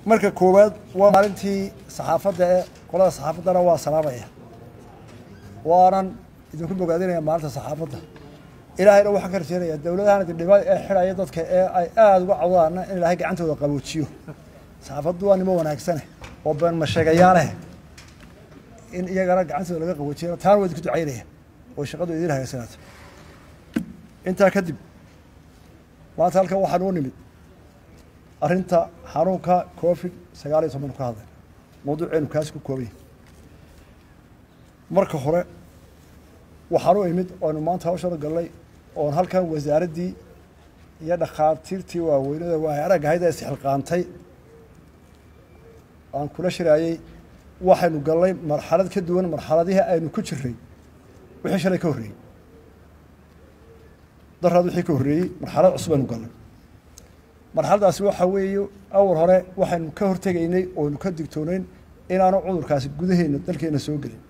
marka koowaad waa maalintii saxaafadda ee qolada saxaafaddana waa salaamaya waanan idinku bogaadinaya maalinta saxaafadda ilaahayna waxaan ka rajeynayaa dowladahan dhibay ee xidhaya dadka ee ay aada uga cawdaan in ilaahay gacantooda qaboojiyo saxaafaddu waa nimo wanaagsan oo been masheegayaal ah in iyagana gacantooda laga qaboojiyo taan way ku ducaynaya oo shaqadu idin haysanaato intaa kadib maanta halkan waxaan u nimid arrinta xanuunka COVID-19 ka hadlay mawduuceenu kaas ku koobay marka hore waxaan u imid oonu maanta hawshan galnay oon halkan wasaaraddii iyo dhakhaatiirtii waaweynada waa aragahayd ee isxilqaantay aan kula shiraayay waxaynu galnay marxalad ka duwan marxaladihii aynu ku jirnay wixii shalay ka horreeyey daraad wixii ka horreeyey marxalad cusub aynu galnay marxaladaasi waxa weeye awal hore waxaynu ka hortegaynay oonu ka digtoonayn inaanu cudurkaasi gudaheena dalkeena soo gelin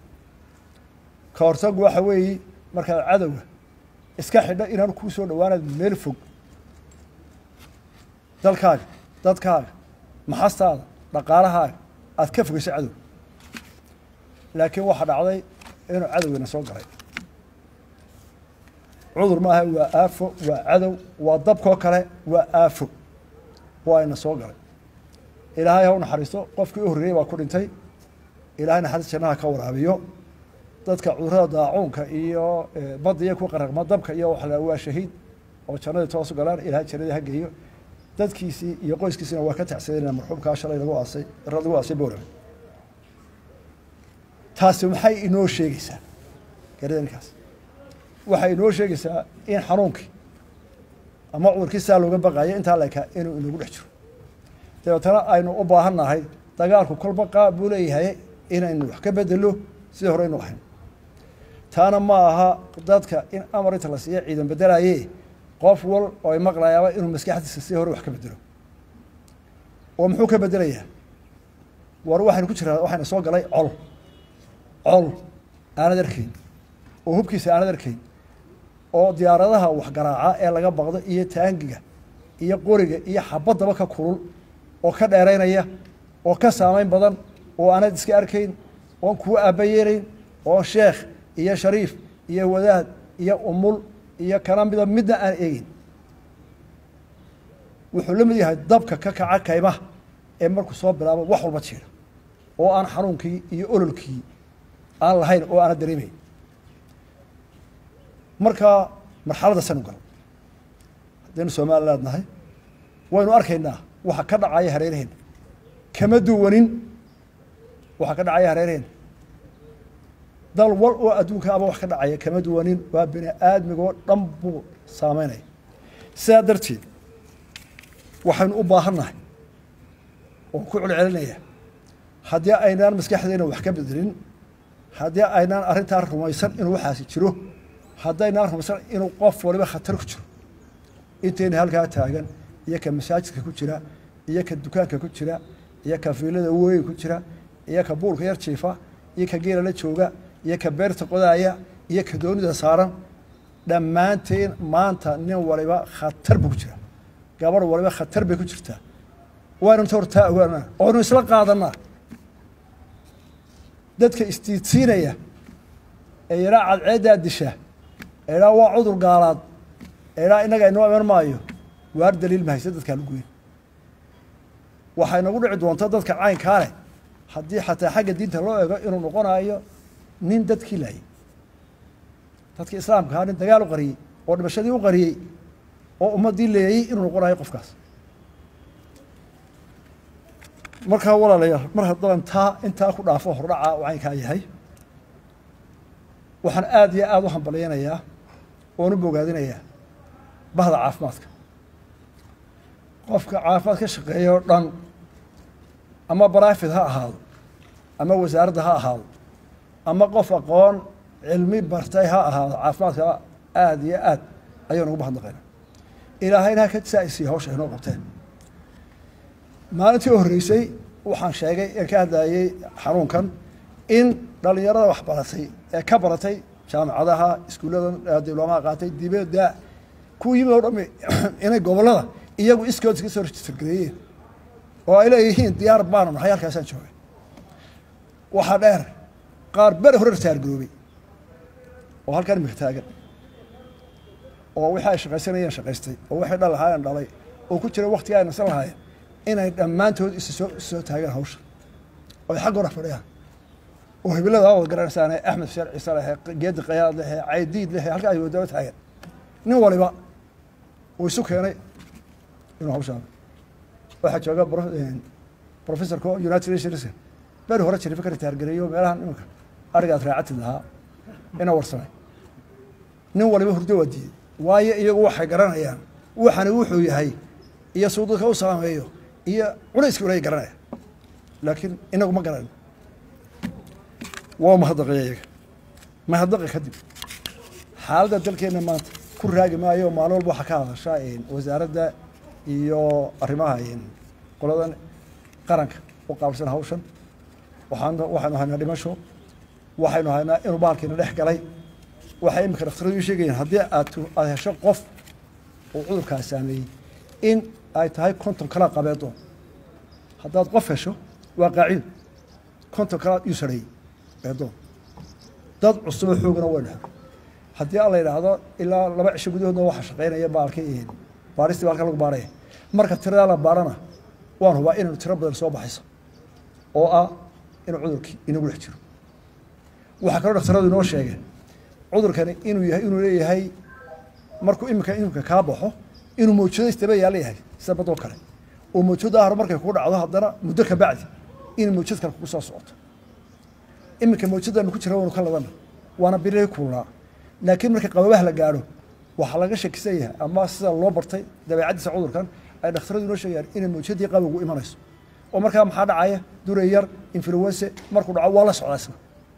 ka hortagu waxa weeye markaad cadowga iska xidha inaanu kuu soo dhowaanaad meel fog dalkaaga dadkaaga maxastaada dhaqaalahaaga aad ka fogeyso cadow laakiin waxaa dhacday inuu cadowgana soo galay cudur maaha waa aafo waa cadow waa dabkoo kale waa aafo waa ina soo galay ilaahay ha u naxariisto qofkii u horreeyey baa ku dhintay ilaahay naxariis jannaha ka waraabiyo dadka cudurrada daacuunka iyo badda iyo ku qaraqma dabka iyo waxa la waa shahiid oo jannada toos u galaan ilaahay jannada ha geeyo dadkiisii iyo qoyskiisina waa ka tacsadeen marxuumka shalay lagu aasay boorame taasi maxay inoo sheegaysaa garadankaas waxay inoo sheegaysaa in xanuunkii ama cudurkii saa looga baqayo intaa leeka inuu inagu dhex jiro dabeetana aynu u baahannahay dagaalku kolba qaab buu leeyahay inaynu wax ka bedelo sidii hore aynu ahayn taana ma aha dadka in amar inta la siiya ciidan bedelaye qof wal oo ay maqlayaaba inuu maskaxdiisa sidii hore wax ka bedelo oo muxuu ka bedelayaa war waxaynu ku jiraa waxayna soo galay col aanad arkayn oo hubkiisa aanad arkayn oo diyaaradaha wax garaaca ee laga baqdo iyo taangiga iyo qoriga iyo xabaddaba ka kulul oo ka dheeraynaya oo ka saamayn badan oo aanad iska arkayn oon kuwa aabayeelayn oo sheekh iyo shariif iyo wadaad iyo umul iyo kana midna aan eegin wuxuu la mid yahay dabka ka kaca kaymaha ee markuu soo bilaabo wax walba jiira oo aan xanuunkii iyo ololkii aan lahayn oo aanad dareemayn markaa marxaladda sanu galo haddaynu somaliland nahay waynu arkaynaa waxa ka dhacaya hareeraheena kama duwanin waxa ka dhacaya hareeraheena dal wal oo adduunka aba wax ka dhacaya kama duwanin waa bini aadmigoo dhan buu saameynaya sidaa darteed waxaynu u baahannahay oo ku celcelinaya haddii aynaan maskaxdeena wax ka bedelin haddii aynaan arrintaa rumaysan inuu waxaasi jiro haddaynaan rumaysan inuu qof waliba khatar ku jiro intayna halkaa taagan iyo ka masaajidka ku jira iyo ka dukaanka ku jira iyo ka fiilada weyn ku jira iyo ka buulka yar jiifa iyo ka geela la jooga iyo ka beerta qodaaya iyo ka doonida saaran dhammaanteen maanta nin waliba khatar buu ku jira gabar waliba khatar bay ku jirtaa waanu hortaa ogaanaa oonu isla qaadanaa dadka istiidsiinaya ee yaraa cadceeddaa disha eedhaa waa cudur gaalaad eedhaa innaga inoo iman maayo waar daliil mahayse dadkaa lagu weyn waxay nagu dhici doontaa dadka caynkaa leh haddii xataa xagga diinta loo eego inuu noqonayo nin dadkii laayay dadkii islaamka ahaa nin dagaal u qariyey oo dhimashadii u qariyey oo ummaddii leeyey inuu noqonayo qofkaas markaa walaalayaal mar haddaan intaa ku dhaafo hordhaca oo caynkaa yahay waxaan aada iyo aada u hambalyaynayaa oon u bogaadinayaa bahda caafimaadka qofka caafimaad ka shaqeeya oo dhan ama barafid ha ahaado ama wasaaradda ha ahaado ama qof aqoon cilmi bartay ha ahaado caafimaadka aada iyo aad ayaan ugu mahadnaqaynaa ilaahayna ha ka saa'isiiyo hawsha inoo qabteen maalintii u horreysay waxaan sheegay ee ka hadlayay xanuunkan in dhalinyarada wax baratay ee ka baratay jaamacadaha iskuullada diblomaha qaatay dibadda ku yimid oo dhami inay gobollada iyagu iskood iska soo register gareeyeen oo ay leeyihiin diyaar baanu nahay halkaasaan joogay waxaa dheer qaar beri hore taargoobay oo halkan imika taagan oo wixii ay shaqaysanayeen shaqaystay oo wixii dhal lahaayeen dhalay oo ku jira waqtigii ay nasan lahaayeen inay dhammaantood soo taagaan hawsha oo ay xag hore fadhiyaan oo hibilada wada garanaysaane axmed sheer ciise lehe geedi qayaad lehe caydiid lehe halkaa ay wadaba taagan nin waliba uu isu keenay inuu hawshaan waxaa jooga professorka United Nations beri hore jiray fikir taargareeyo meelahan imanka arigaad raacatid lahaa ina warsamay nin waliba hurdo wadiye waayo iyagu waxay garanayaan waxana wuxuu yahay iyo suudadka u saameeyo iyo culayska uu garanaya laakiin inagu ma garanayno waa mahadnaqayaga mahadnaqa kadib xaaladda dalkeena maanta ku raagi maayo maalin walba waxa ka hadashaa wasaaradda iyo arrimaha qoladan qaranka u qaabsan hawshan waxaanu haynaa dhimasho waxaynu haynaa inuu baalkiina dhex galay waxay imika dhakhtaradu sheegayaan haddii aad hesho qof oo cudurkaas saameeyey in ay tahay konton kala qabeedo haddaad qof hesho waa qaacido konton kala uu sareeyay beedo dad cusub xoogana waa dhaxo haddii alla yiraahdo ilaa 2 cisho gudahoodna waxa shaqeynaya baalkii baaristi baalka lagu baaray marka tirada la baarana waan hubaa inuu tiro badan soo baxayso oo ah inuu cudurkii inagu dhex jiro waxa kale dhakhtaradu inoo sheegay cudurkani inuu leeyahay markuu imika ka baxo inuu mawjado istaba yaalayahay sababtoo kale oo mawjado ah markay ku dhacdo haddana muddo ka bacdi in mawjad kale ku soo socoto imika mawjadana ku jira uu ka ladana waana biray kulaa laakiin markay qababaha la gaaro waxa laga shakisayaa ama sida loo bartay dabeecadiisa cudurkan ay dhakhtaradu inoo sheegayaan in mawjadii qabowgu imanayso oo markaa maxaa dhacaya dureeyar influenza markuu dhaco waa la socdaasna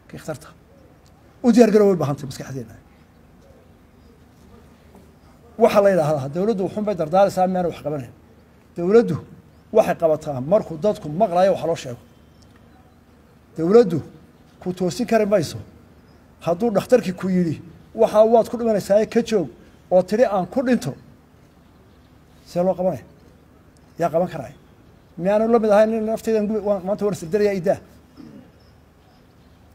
ka ikhtarta u diyaar garow baahantay maskaxdeena waxa la yiraahdaa dawladdu wuxuu bay dardaaraysaa meel wax qabanay dawladdu waxay qabataa markuu dadku maqlayo wax loo sheego dawladdu ku toosin kari mayso hadduu dhakhtarkii ku yiri waxa waad ku dhimanaysaa ka joog oo tiri aan ku dhinto see loo qabanay yaa qaban karay miyaanu la mid ahayn nafteedan maanta war sirdaraya idaa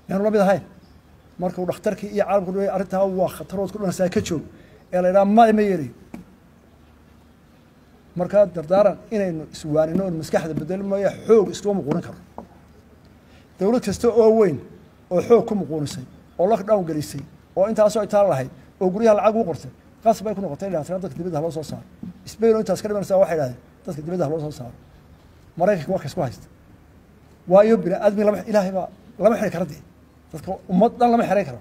miyaanu la mid ahayn markuu dhakhtarkii iyo caalamku dhaway arrintaa waa khatarood ku dhanaysaa ka joog ee la yidhaha ma yeelay markaa dardaaran inaynu iswaanino oo maskaxda bedelmaya xoog iskuma muquurin karo dawlad kasta oo weyn oo xoog ku muquunisay oo lockdown gelisay oo intaasoo ay taal lahayd oo guryaha lacag u qortay qasab ay ku noqotay ilaa dadka dibadda loo soo saaro Spain intaas ka dhimanaysa waxay yiraahdeen dadka dibadda loo soo saaro Mareykanka wax isku haysta waayo bina aadmi lama ilaahay ba lama xiri karo dadka ummadan lama xiray karo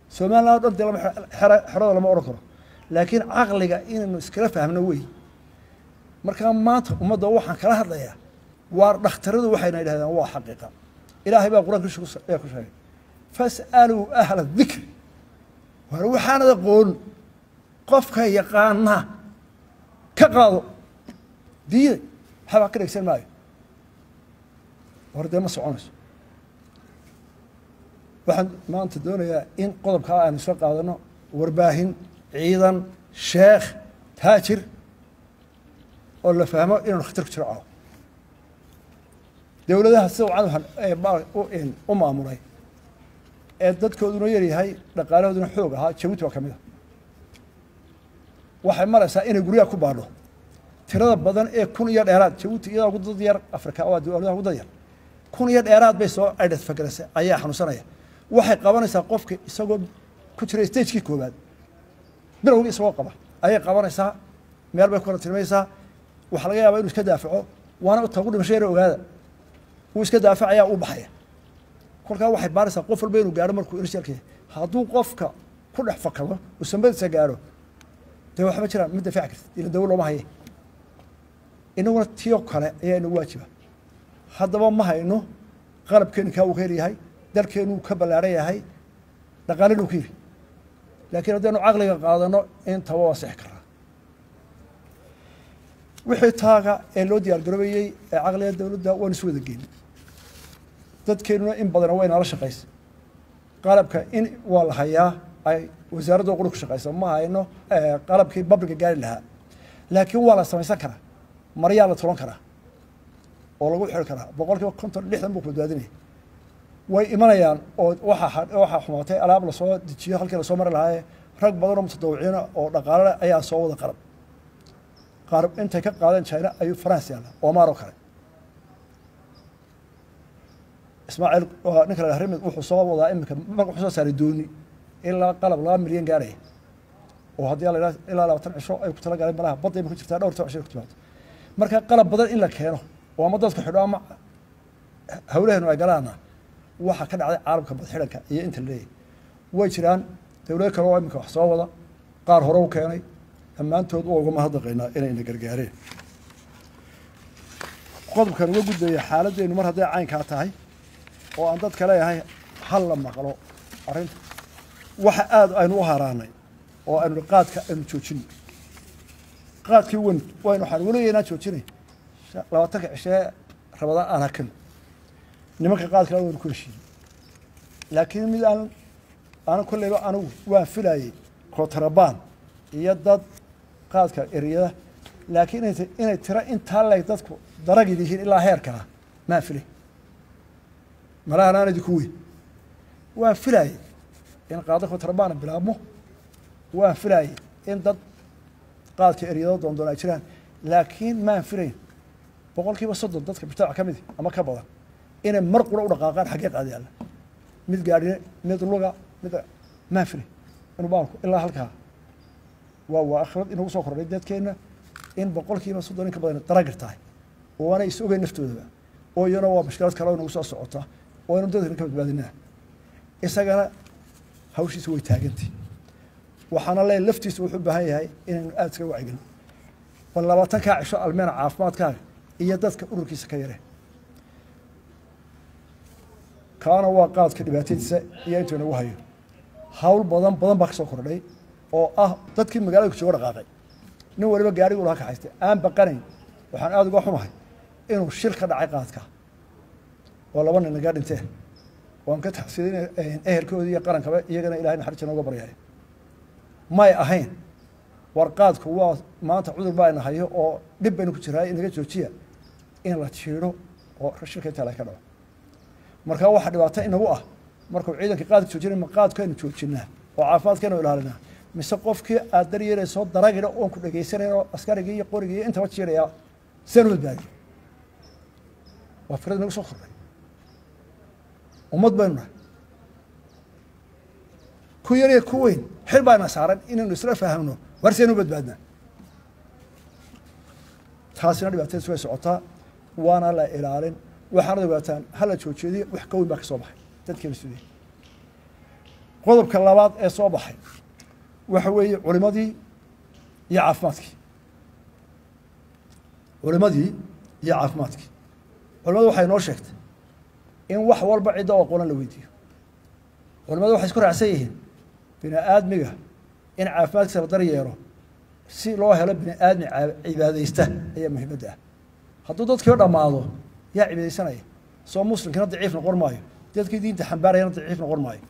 Soomaaliland dad lama xirado lama oran karo laakiin aqliga inaynu iskala fahmno way marka maanta ummadda waxaan kala hadlayaa waa dhakhtaradu waxayna yiraahdaan waa xaqiiqa ilaahay baa quraanka ku sheegay fas'alu ahla dhikr waxaana qoon qofka yaqaana ka qaado diiday waxa ka dhigsan maayo warda ma soconayso waxaan maanta doonayaa in qodobka aan isla qaadano warbaahin ciidan sheekh taajir oo la fahmo inuu khatar ku jiro dawladaha soo caan u maamulay ee dadkooduna yar yahay dhaqaalahooduna xoog ahaa Jabuuti waa kamid ah waxay maraysaa inay guriga ku baadho tirada badan ee 1000 iyo dheeraad Jabuuti iyada ugu dad yar Afrika oo dawladaha ugu dad yar 1000 iyo dheeraad bay soo aydad fakraysa ayaa xanuunsanaya waxay qabanaysaa qofka isagoo ku jira stage-kii koobaad bilowgii isagoo qaba ayay qabanaysaa meel bay ku kala tilmaysaa waxa laga yaabaa inuu iska daafaco waana tagu dhimasheero ogaada uu iska daafacayaa uu baxaya kolka waxay baaraysaa qof walba inuu gaaro markuu irshaalkii hadduu qofka ku dhex fakado uu sanbadisa gaaro dee waxba jiraan mid difaac karta ila dawlad looma haye inaguna tiyo kale ayaa inagu waajiba haddaba ma hayno qalabkeenu kaa uu heeryahay dalkeenu ka ballaaran yahay dhaqaaladu ku yiri laakiin haddaynu caqliga qaadano intaba waa six karaa wixii taaga ee loo diyaar garoobay ee caqliga dawladda waan isku wada geeyay dadkeenu in badan way nala shaqeysay qalabka in waa la hayaa ay wasaaradda qurux shaqeyso ma hayno qalabkii public gaari lahaa laakiin waa la samaysan karaa maryaa la tulan karaa oo lagu xiri karaa boqolkiiba 50-60 buu ku badbaadinaya way imanayaan oo waxa xumaatay alaab la soo dejiyo halkii la soo mari lahaa rag badan oo mutadawiciina oo dhaqaale ayaa soo wada qarab intay ka qaadeen China ayuu France yaala Omar oo kale Ismaaciil ninka la harimid wuxuu soo wadaa imika magac soo saaray dooni ilaa qalab 2 milyan gaaray oo haddii la ilaa 20 cisho ay ku tala galeen malaha badda ku jirtaa dhowr cisho ku timaado marka qalab badan in la keeno oo ama dadku xidho ama hawlaheenu ay galaana waxa ka dhacday caalamka badxiranka iyo inta leeyahay way jiraan dawlado kale oo imika wax soo wada qaar hore u keenay dhammaantood oo uga mahadnaqaynaa inayna gargaareen qodobkan uga gudbaya xaaladdeenu mar hadday caynkaa tahay oo aan dadka leeyahay hal la maqlo arrinta waxa aad aynu u haraanay oo aynu qaadka aynu joojin qaadkii waynu waxaan weligeena joojinay 20 cishe rabada aan hakan nimanka qaadka waynu ku heshiiyey laakiin mid aan kullayba anigu waan filayay kontrabaan iyo dad qaadka eriyada laakiin inay tira intaa leeg dadku daragi yihiin ilaa heerka ma filay malaha aan idinku weyn waan filayay in qaadka kontrabaan bilaabmo waan filayay in dad qaadka eriyada doondoona jiraan laakiin ma filayn boqolkiiba 30 dadka bishaac kamid ama ka badan inay mar qura u dhaqaaqaan xagee qaadiyaan mid gaadhine mid luga mid ma filay inuu baanku ilaa halka waa akhrad inuu soo kordhay dadkeena in boqolkiiba 30 ka badan daragir tahay oo aanay is ogeyn naftooda oo iyana waa mushkilad kale oo nagu soo socota oo inuu dadka ka badbaadinaa isagana hawshiisa way taagantay waxaana leeyahay laftiisa wuxuu u baahan yahay inaynu aad iska wacyigelin bal 20 ka cisho almeena caafimaadkaaga iyo dadka ururkiisa ka yareen kaana waa qaadka dhibaatadiisa iyo intuu nagu hayo hawl badan baa ka soo kordhay oo dadkii magaalada ku jooga dhaqaaqay nin waliba gaarigu laha ka haystay aan baqanayn waxaan aad uga xumahay inuu shil ka dhacay qaadka oo 2 nin naga dhinteen waan ka taxsiinay ehelkoodii iyo qarankaba iyagana ilaahay naxariis nooga baryay may ahayn warqaadku waa maanta cudur baa inahayo oo dib baynu ku jiraa inaga joojiya in la jiiro oo rashilka inta la ka dhaco marka waxa dhibaato inagu markuu ciidanka qaadka joojinay ma qaadkeenu joojinaa oo caafimaadkeenu ilaalinaa mise qofkii aad daryeelayso daragina oo ku dhageysanayno askarigii iyo qorigii inta wax jiiraya sanad baadi waa fikrad nagu soo kordhay ummad baynu ku yar ku weyn xil baana saaran inaynu isla fahamno warseenu badbaadna taasina dhibaatada way socotaa waana la ilaalin waxaana dhibaataan hala joojiyay wax ka weyn baa ka soo baxay dadkeena sidii qodobka labaad ee soo baxay waxa weeye culimadii iyo caafimaadkii culimadu waxay noo sheegtay in wax walba cidda oo qolan la weydiiyo culimadu waxay isku raacsan yihiin bini aadmiga in caafimaadkiisa la daryeelo si loo helo bini aadmi cibaadaysta ayaa muhiimadda hadduu dadkii dhammaado yaa cibaadaysanaya soo muslimkina daciif noqon maayo dadkii diinta xambaarayana daciif noqon maayo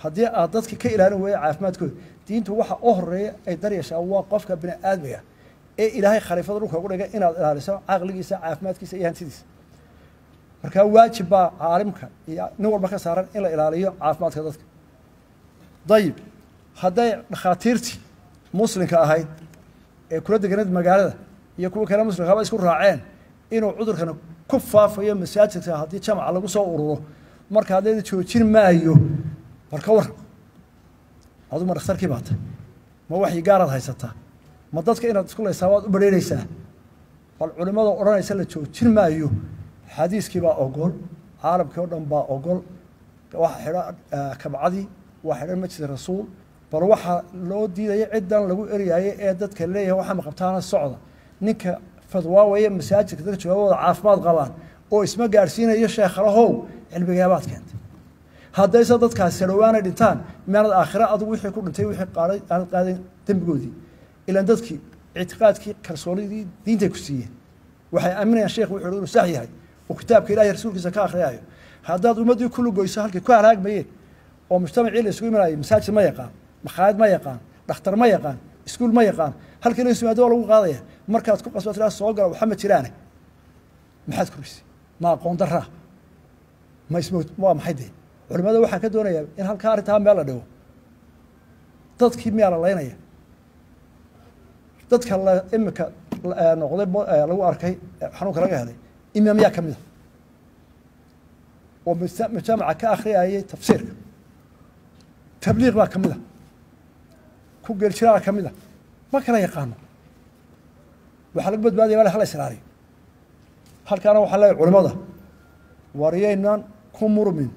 haddii aad dadka ka ilaalin weeyo caafimaadkooda diintu waxa u horeeya ay daryeeshaa waa qofka bini aadmiga ee ilaahay khaliifada dhulka ugu dhigay inaad ilaaliso caqligiisa caafimaadkiisa iyo hantidiisa marka waajib baa caalimka iyo nin walba ka saaran in la ilaaliyo caafimaadka dadka dayib hadday dhakhaatiirtii muslimka ahayd ee kula deganeed magaalada iyo kuwa kale muslimka haba isku raaceen inuu cudurkan ku faafayo masaajidka haddii jamaca lagu soo ururo marka haddayda joojin maayo marka war adu ma dhakhtarkii baata ma waxyi gaaraad haysataa ma dadka inaad isku laysaa waad u badheeraysaa bal culimada odhanaysa la joojin maayo xadiiskii baa ogol caalamkii oo dhan baa ogol waxa xidha kabcadii waa xidhan majlis rasuul bal waxaa loo diidaya ciddan lagu eryaayay ee dadka leeyahay waxaa ma qabtaana socda ninka fadwaawaya masaajidka dadka joogawada caafimaad qabaan oo isma gaadhsiinayo sheekhalahow cilmigaabaad keentay haddayse dadkaas salwaanay dhintaan meelad aakhira adigu wixii ku dhintay wixii qaaday aanad qaadin dembigoodii ilaan dadkii ictiqaadkii kalsoonidii diintay ku siiyeen waxay aaminayaan sheekhu wuxuu inuu sax yahay oo kitaabka ilaahay rasuulkiisa ka akhriyaayo haddaad ummaddii ku lugoyso halkii ku halaagmayeen oo mujtamacii la isugu imanayay masaajid ma yaqaan makhaayad ma yaqaan dhakhtar ma yaqaan iskuul ma yaqaan halkii la isumaado waa lagu qaadaya markaad ku qasbato ilaa soo gala waxa ma jiraane maxaad kordhisay ma aqoon daraa ma ismood waa maxay dee culimada waxaan ka doonayaa in halkaa arrintaa meel la dhigo dadkii miyaa la laynaya dadka imika noqday lagu arkay xanuunka laga helay imaamyaa ka mida oo mujtamaca ka akhriyayay tafsiirka tabliiq baa ka mida ku geeljiraa ka mida ma kala yaqaano waxaa lagu badbaadaya wala hala israariyo halkaana waxaa leeyahay culimada wariyaynan ku murmin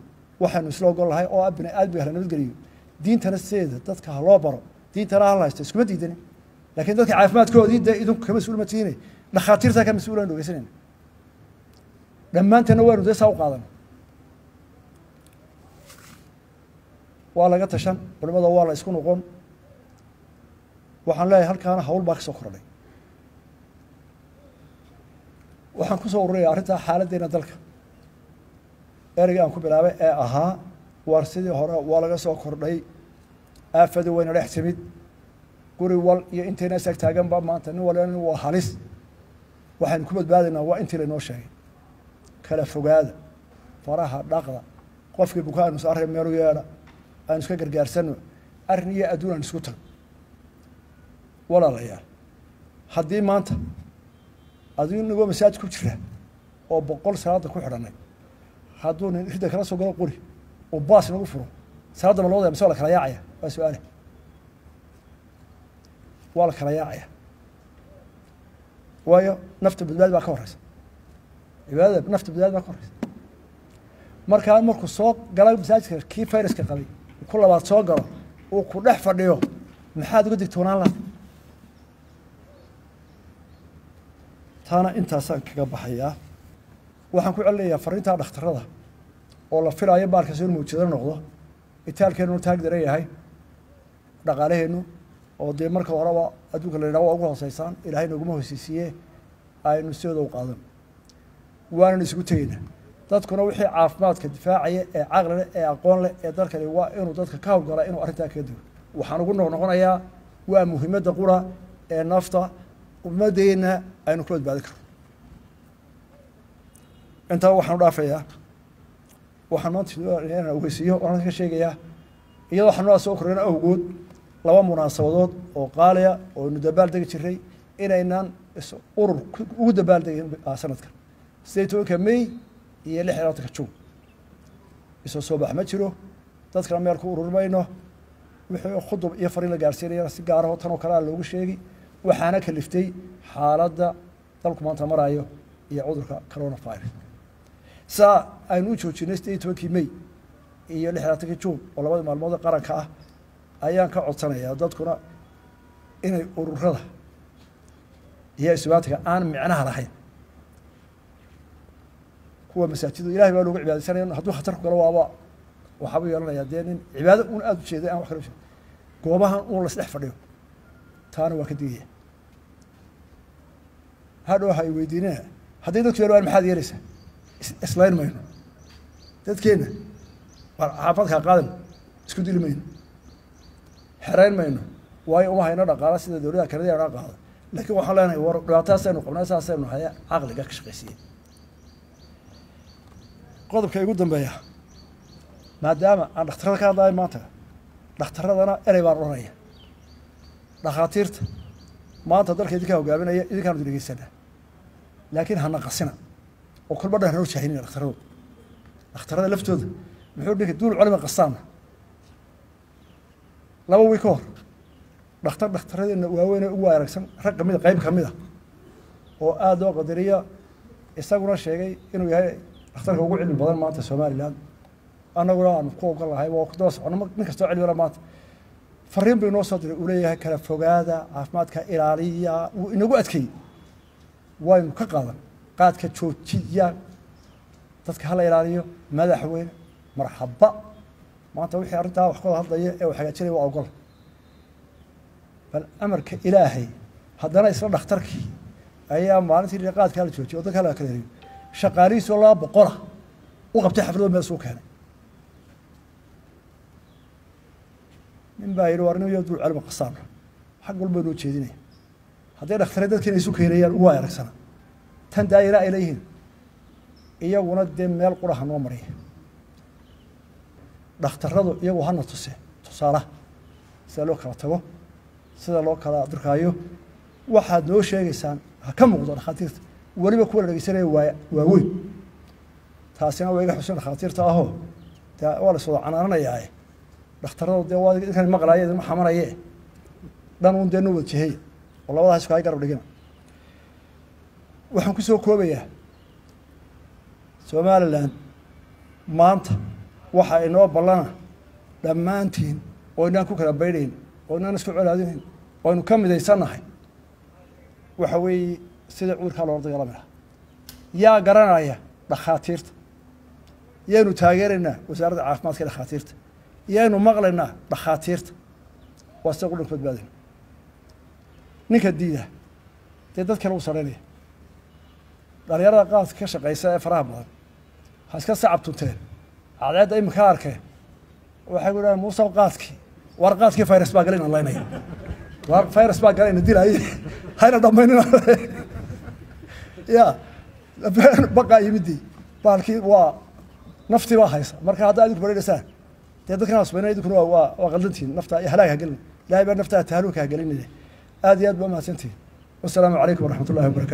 waxaanu isla ogol lahay oo bini aadmiga hala nabadgeliyo diintana sideeda dadka ha loo baro diintana ha la haysto iskuma diidani laakiin dadka caafimaadkoodii dee idinku ka mas-uul ma tihiine dhakhaatiirtaa ka mas-uulaan dhogeysanayna dhammaanteedna waynu dee saa u qaadana waa laga tashan culimada waa la isku noqon waxaan leeyahay halkaana hawl baa ka soo kordhay waxaan ku soo ururaya arrintaa xaaladdeena dalka ereyga aan ku bilaabay ee ahaa waar sidii hore waa laga soo kordhay aafadii wayna dhex timid guri wal iyo intayna isaag taaganba maanta nin walba waa halis waxaynu ku badbaadaynaa waa intii laynoo sheegay kala fogaada faraha dhaqda qofkii bukaanu saarray meelu yeedha aynu iska gargaarsano arrin iyo adduun aan isku tag walaalayaal haddii maanta adigu nagoo masaajid ku jira oo 100 salaada ku xidhanay hadduu nin ridda kala soo galo qori oo baas nagu furo salaada ma loo wadaya mise waa la kala yaacaya waa su-aale waa la kala yaacaya waayo nafta badbaadi baa ka horeysa cibaadada nafta badbaadi baa ka horeysa markaa markuu soo gala masaajidka kii fayraska qabay ku labaad soo galo uu ku dhex fadhiyo maxaad uga digtoonaan lahayd taana intaasaan kaga baxayaa waxaan ku celinayaa fariintaa dhakhtarada oo la filaayo baalkaasi inuu muujado noqdo itaalkeenu taag daran yahay dhaqaalaheennu oo dee marka horeba adduunka la yidhaha waa ugu hooseysaan ilaahay naguma hooseysiiye aynu sidooda u qaadan waanan isugu tegaynaa dadkuna wixii caafimaadka difaacaya ee caqli leh ee aqoon leh ee dalkani waa inuu dadka ka hawlgalaa inuu arrintaa kaga digo waxaan ugu noqnoqonayaa waa muhiimadda qura ee nafta ummadeenna aynu ku badbaadi karno intaa waxaan u dhaafayaa waxaan maanta inaan ogeysiiyo waxaan ka sheegayaa iyadoo xanuunada soo korreena awgood 2 munaasabadood oo qaaliya oo aynu dabaaldegi jiray inaynaan urur ugu dabaaldegin sanadkan 18 May iyo 16 Juun isoo soo bax ma jiro dadkana meel ku ururmayno wixii khudub iyo fariin la gaarsiinayna si gaar ah tan oo kale loogu sheegi waxaana kaliftay xaaladda dalku maanta marayo iyo cudurka coronavirus saa aynu joojinay 18 May iyo 16 Juun oo labada maalmood qaranka ah ayaan ka codsanayaa dadkuna inay ururada iyo isbaatiga aan micnaha lahayn kuwa masaajidda ilaahay baa loogu cibaadaysanaya hadduu khatar ku galo waaba waxaa u yeelanayaa dee nin cibaado uun aada u jeeday aan wax kala jeedin goobahan uun la isdhex fadhiyo taana waa ka digaya hadhow hay weydiinina haddii dadku yeelwaan maxaad yeelaysaa islayn mayno dadkeenna waa xaafadkaa qaadan isku dili mayno xerayn mayno waayo uma hayno dhaqaala sida dowladda kanadiya naga qaado laakiin waxaan leenahay war dhibaatadaasaynu qabnaa saasaynu haya caqliga ka shaqaysiiya qodobka igu dambeeya maadaama aan dhakhtarada ka hadlayo maanta dhakhtaradana erey baan odhanaya dhakhaatiirta maanta dalka idinkaa hogaaminaya idinkaanu dhegeysanaa laakiin hana qasina oo kolba dhan hanoo jaahinina dhakhtarada laftooda muxuu dhinka duul culima qastaana 2 wiil ka hor dhakhtaradeenna waaweyn ugu aragsan rag kamida qayb kamida oo aada loo qadariya isaguna sheegay inuu yahay dhakhtarka ugu cilmi badan maanta Soomaaliland annaguna aan ku ogon lahay waa ku daba socono nin kastoo cilmi leh maanta fariin bay noo soo diray uu leeyahay kala fogaada caafimaadka ilaaliya uu inagu adkeeyey waynu ka qaadan qaadka joojiya dadka hala ilaaliyo madaxweyne marxaba maanta wixii arrintaa wax ka hadlaya ee wax hagaajinaya waa ogol bal amarka ilaahay haddana isla dhakhtarkii ayaa maalintii qaadka la joojiyay oo dadka la kala yiriyo shaqaalihiisu 200 u qabtay xaflado meel soo keenay min baa yiri warno iyo dul cilmi qasaan xaq walba loo jeedinay haddii dhakhtarada dadkina isu keenayaan waa aragsana tan daayira ay leeyihiin iyaguna dee meel qura ha noo mariya dhakhtarradu iyagu hana tusaalaha sida loo kala tago sida loo kala durkaayo waxaad noo sheegaysaan ha ka muuqdo dhakhaatiirta weliba kuwa la dhegeysanaya waaweyn taasina waa iga xusin dhakhaatiirta ahoo dee waa la soo canaananayaa dhakhtarradu dee waa idinkan maqlaaya idinma xamanaye dhan uun dee noo wada jihey oo labadaas isku hay garab dhigina waxaan ku soo koobayaa somalilan maanta waxa inoo ballana dhammaantiin oo inaan ku kala baydhayn oo inaan isku colaadinayn oo aynu ka midaysannahay waxa weeye sida cudurkaa loola dagaalami lahaa yaa garanaya dhakhaatiirta yaanu taageeraynaa wasaaradda caafimaadka ee dhakhaatiirta yaanu maqlaynaa dhakhaatiirta waa sida qudhanka badbaadina ninka diida dee dad kale u saraynaya dhalinyarada qaadka ka shaqaysa ee faraha badan ha iska sacab tunteen cadceedda iminka arkeen waxay ku dhahaan muusaw qaadkii war qaadkii virus baa galayna laynaya war virus baa galayna dilaaye hayna dhammaynina ya baqaa yimidii baalkii waa naftii baa haysa marka haddaa idinku bareereysaan dee dadkan asbayna idinkuna waa qaldantihin nafta halaag ha gelin ilaahay baa naftaa tahluuka ha gelinaya aad iyo aad baa mahadsantihin wasalaamu calaykum waraxmat ullahi wabarakatu